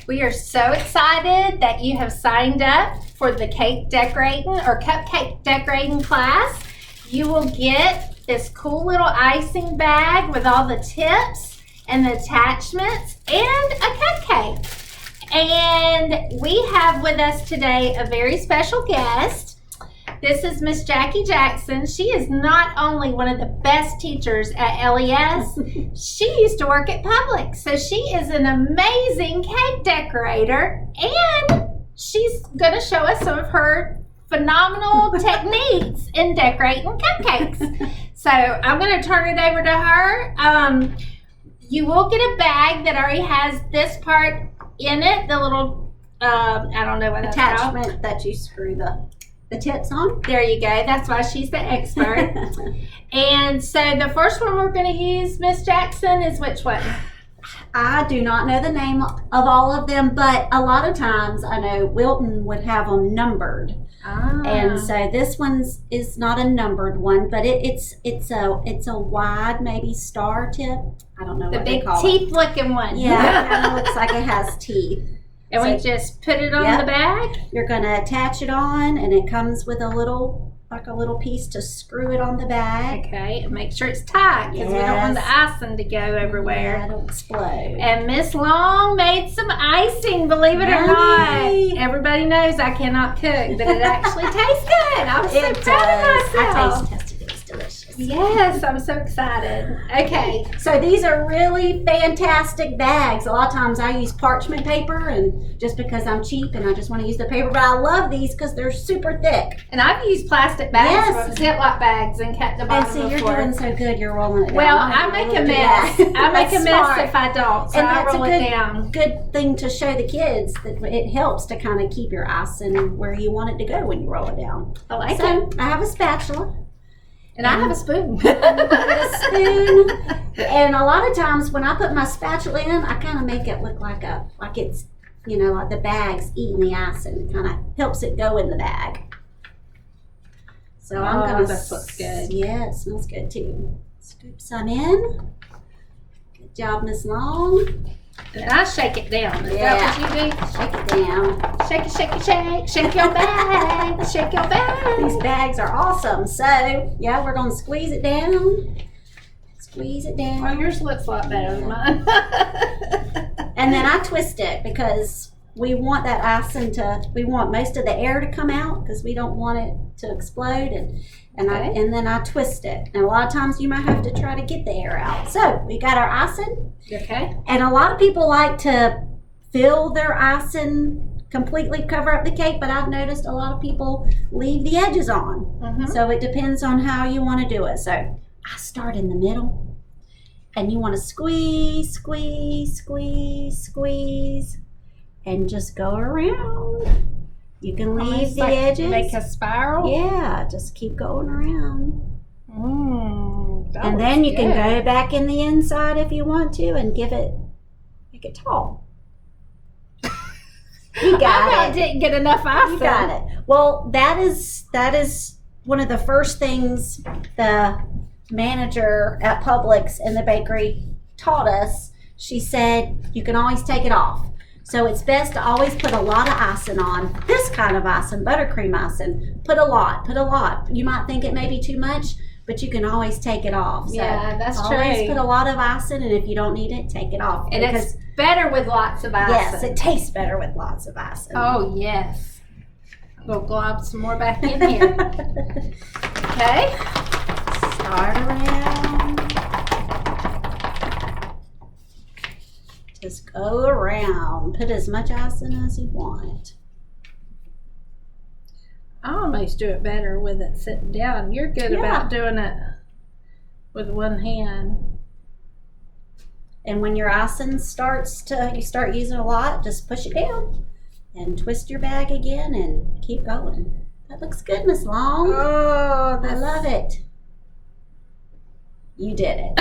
We are so excited that you have signed up for the cake decorating or cupcake decorating class. You will get this cool little icing bag with all the tips and the attachments and a cupcake. And we have with us today a very special guest. This is Miss Jackie Jackson. She is not only one of the best teachers at LES, she used to work at Publix. So she is an amazing cake decorator, and she's going to show us some of her phenomenal techniques in decorating cupcakes. So I'm going to turn it over to her. You will get a bag that already has this part in it, the little, I don't know what that's called. Attachment that you screw the tips on. There you go. That's why she's the expert. And so the first one we're going to use, Miss Jackson, is which one? I do not know the name of all of them, but a lot of times I know Wilton would have them numbered. And so this one's is not a numbered one, but it's a wide, maybe star tip. I don't know what they call it. The big teeth-looking one. Yeah, it kind of looks like it has teeth. And so we just put it on the bag? You're going to attach it on, and it comes with a little piece to screw it on the bag. Okay, and make sure it's tight because we don't want the icing to go everywhere. Yeah, it'll explode. And Miss Long made some icing, believe it or not. Everybody knows I cannot cook, but it actually tastes good. I'm so proud of myself. I taste tested it. It's delicious. Yes, I'm so excited. Okay. So these are really fantastic bags. A lot of times I use parchment paper, and just because I'm cheap and I just want to use the paper, but I love these because they're super thick. And I've used plastic bags, Ziploc bags, and cut the bottom and see, you're doing so good. You're rolling it down. Well, I make a mess. I make a mess if I don't, so I roll it down. Good thing to show the kids that it helps to kind of keep your icing where you want it to go when you roll it down. I like it. I have a spatula. And I have a spoon. And a lot of times when I put my spatula in, I kind of make it look like it's, like the bag's eating the icing. It kind of helps it go in the bag. So I'm going to. This looks good. Yeah, it smells good too. Scoop some in. Good job, Miss Long. And I shake it down. Is that what you do? Shake it down. Shake it, shake it, shake. Shake your bag. Shake your bag. These bags are awesome. So, yeah, we're going to squeeze it down. Squeeze it down. Well, yours looks a lot better than mine. And then I twist it because we want that icing we want most of the air to come out because we don't want it to explode. And then I twist it. And a lot of times you might have to try to get the air out. So we got our icing. Okay. And a lot of people like to fill their icing, completely cover up the cake, but I've noticed a lot of people leave the edges on. Mm-hmm. So it depends on how you want to do it. So I start in the middle. And you want to squeeze, squeeze, squeeze, squeeze, and just go around. You can leave the edges. Make a spiral? Yeah, just keep going around. And then you can go back in the inside if you want to and make it tall. You got it. I didn't get enough icing. You got it. Well, that is one of the first things the manager at Publix in the bakery taught us. She said you can always take it off. So it's best to always put a lot of icing on. This kind of icing, buttercream icing, put a lot. You might think it may be too much, but you can always take it off. So yeah, that's true. Always put a lot of icing, and if you don't need it, take it off. And it's better with lots of icing. Yes, it tastes better with lots of icing. Oh, yes. We'll glob some more back in here. Okay. Start around. Just go around. Put as much icing as you want. I almost do it better with it sitting down. You're good about doing it with one hand. And when your icing you start using a lot, just push it down and twist your bag again and keep going. That looks good, Miss Long. Oh, I love it. You did it.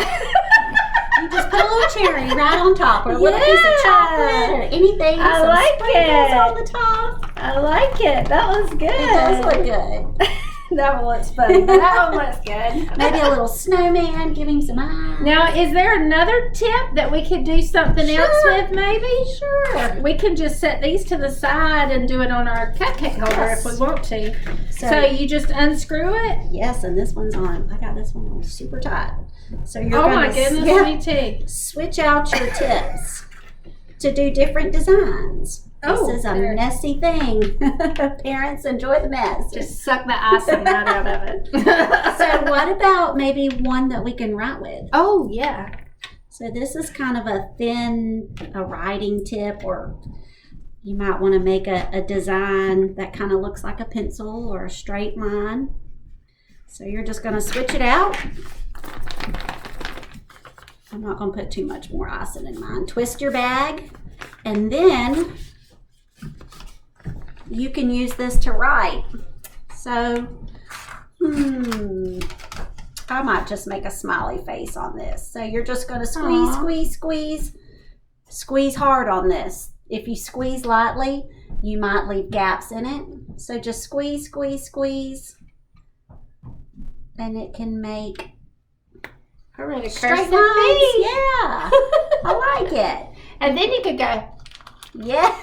You just put a little cherry right on top, or a little piece of chocolate, or anything. I like it. On the top. I like it. That was good. It does look good. That one looks funny. That one looks good. Maybe a little snowman, give him some eyes. Now, is there another tip that we could do something else with, maybe? Sure. We can just set these to the side and do it on our cupcake holder if we want to. So you just unscrew it? Yes, and this one's on. I got this one on super tight. So you're Oh my gonna goodness, me too. switch out your tips to do different designs. This is a messy thing. Parents, enjoy the mess. Just suck the icing right out of it. So what about maybe one that we can write with? Oh, yeah. So this is kind of a writing tip, or you might want to make a design that kind of looks like a pencil or a straight line. So you're just going to switch it out. I'm not going to put too much more icing in mine. Twist your bag, and then you can use this to write. So, I might just make a smiley face on this. So you're just going to squeeze hard on this. If you squeeze lightly, you might leave gaps in it. So just squeeze, and it can make straight lines. Yeah, I like it. And then you could go. Yeah.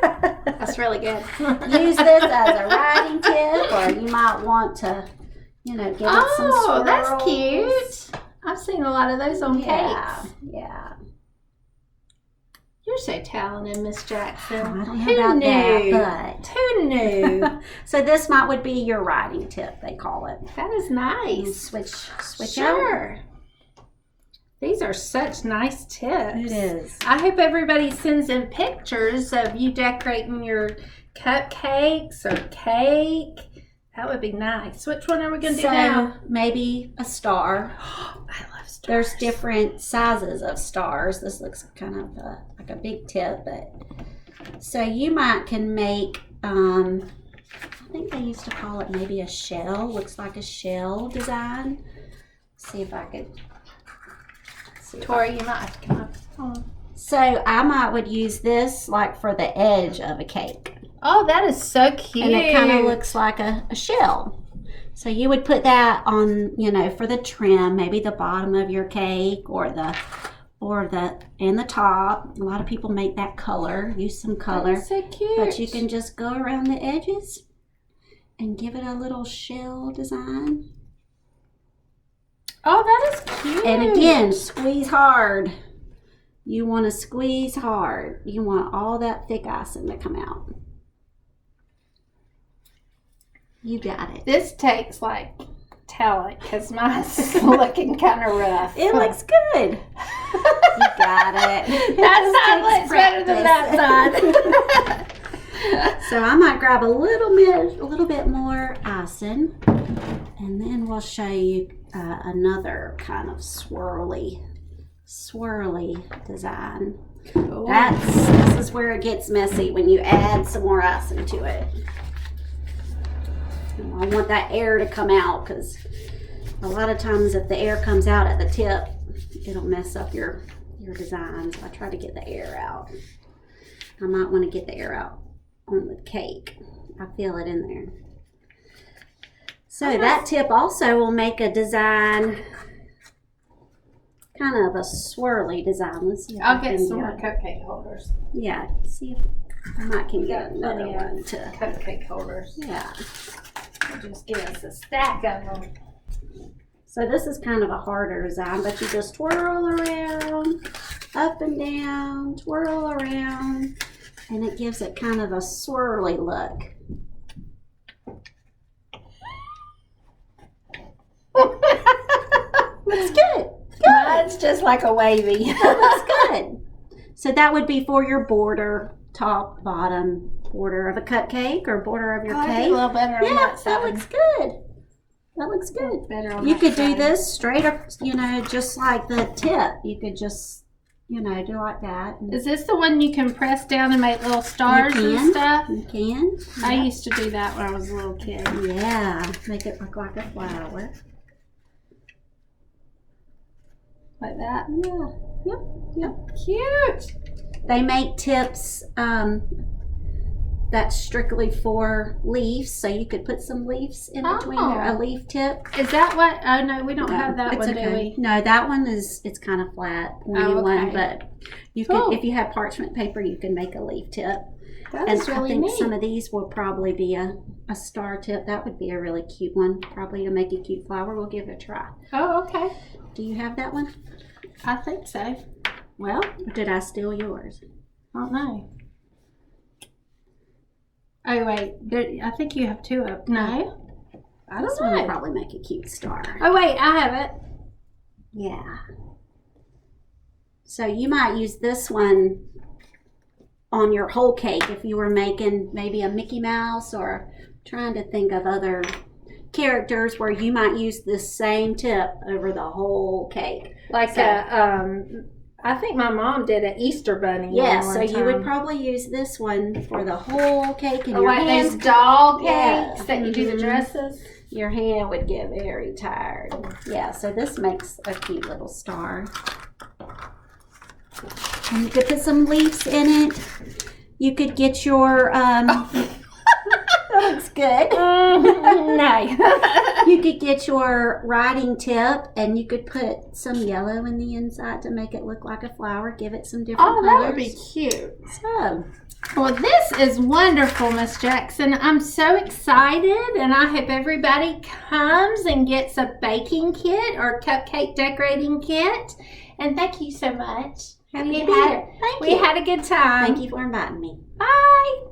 That's really good. Use this as a writing tip, or you might want to, give it some swirls. Oh, that's cute. I've seen a lot of those on cakes. Yeah. You're so talented, Miss Jackson. I don't know about that, but who knew? So this would be your writing tip, they call it. That is nice. Switch Sure. out. These are such nice tips. It is. I hope everybody sends in pictures of you decorating your cupcakes or cake. That would be nice. Which one are we going to do now? Maybe a star. I love stars. There's different sizes of stars. This looks kind of like a big tip, but so you can make. I think they used to call it maybe a shell. Looks like a shell design. See if I could. Tori, you might have to come up. So I would use this like for the edge of a cake. Oh, that is so cute. And it kind of looks like a shell. So you would put that on, for the trim, maybe the bottom of your cake or the top. A lot of people make that color, use some color. That's so cute. But you can just go around the edges and give it a little shell design. Oh, that is cute. And again, squeeze hard. You want to squeeze hard. You want all that thick icing to come out. You got it. This takes talent because mine's looking kind of rough. It looks good. You got it. That side looks better than that side. So I might grab a little bit more icing, and then we'll show you another kind of swirly design. Cool. This is where it gets messy when you add some more icing to it. I want that air to come out, because a lot of times if the air comes out at the tip, it'll mess up your design. So I try to get the air out. I might want to get the air out on the cake. I feel it in there. So that tip also will make a design, kind of a swirly design. Let's see if I'll get some more cupcake holders. Yeah, see if I might can get another one to cupcake holders. Yeah. Just give us a stack of them. So this is kind of a harder design, but you just twirl around, up and down, twirl around, and it gives it kind of a swirly look. Looks good. Mine's just like a wavy. That looks good. So that would be for your border, top, bottom border of a cupcake or border of your cake. A little better on that side. That looks good. That looks good. Better on you that could side. do this straight up, just like the tip. You could just, do like that. Is this the one you can press down and make little stars and stuff? You can. I used to do that when I was a little kid. Yeah, make it look like a flower. Like that? Yeah. Yep. Cute. They make tips that's strictly for leaves, so you could put some leaves in between there, a leaf tip. Is that what? Oh no, we don't have that one, okay. do we? No, that one it's kind of flat, pointy one, but you could, if you have parchment paper, you can make a leaf tip. That's really I think neat. some of these will probably be a star tip. That would be a really cute one, probably to make a cute flower. We'll give it a try. Oh, okay. Do you have that one? I think so. Well, or did I steal yours? I don't know. Oh wait, I think you have two of them. No, I This don't one know. will probably make a cute star. Oh wait, I have it. Yeah. So you might use this one on your whole cake if you were making maybe a Mickey Mouse, or trying to think of other characters where you might use the same tip over the whole cake. Like I think my mom did an Easter bunny. Yeah, so you would probably use this one for the whole cake, and your those hand, doll cakes that you do the dresses. Your hand would get very tired. Yeah, so this makes a cute little star. And you could put some leaves in it. You could get your that looks good. No. You could get your writing tip, and you could put some yellow in the inside to make it look like a flower. Give it some different colors. Oh, that would be cute. So, well, this is wonderful, Miss Jackson. I'm so excited, and I hope everybody comes and gets a baking kit or cupcake decorating kit. And thank you so much. happy to be here. We had a good time. Thank you for inviting me. Bye.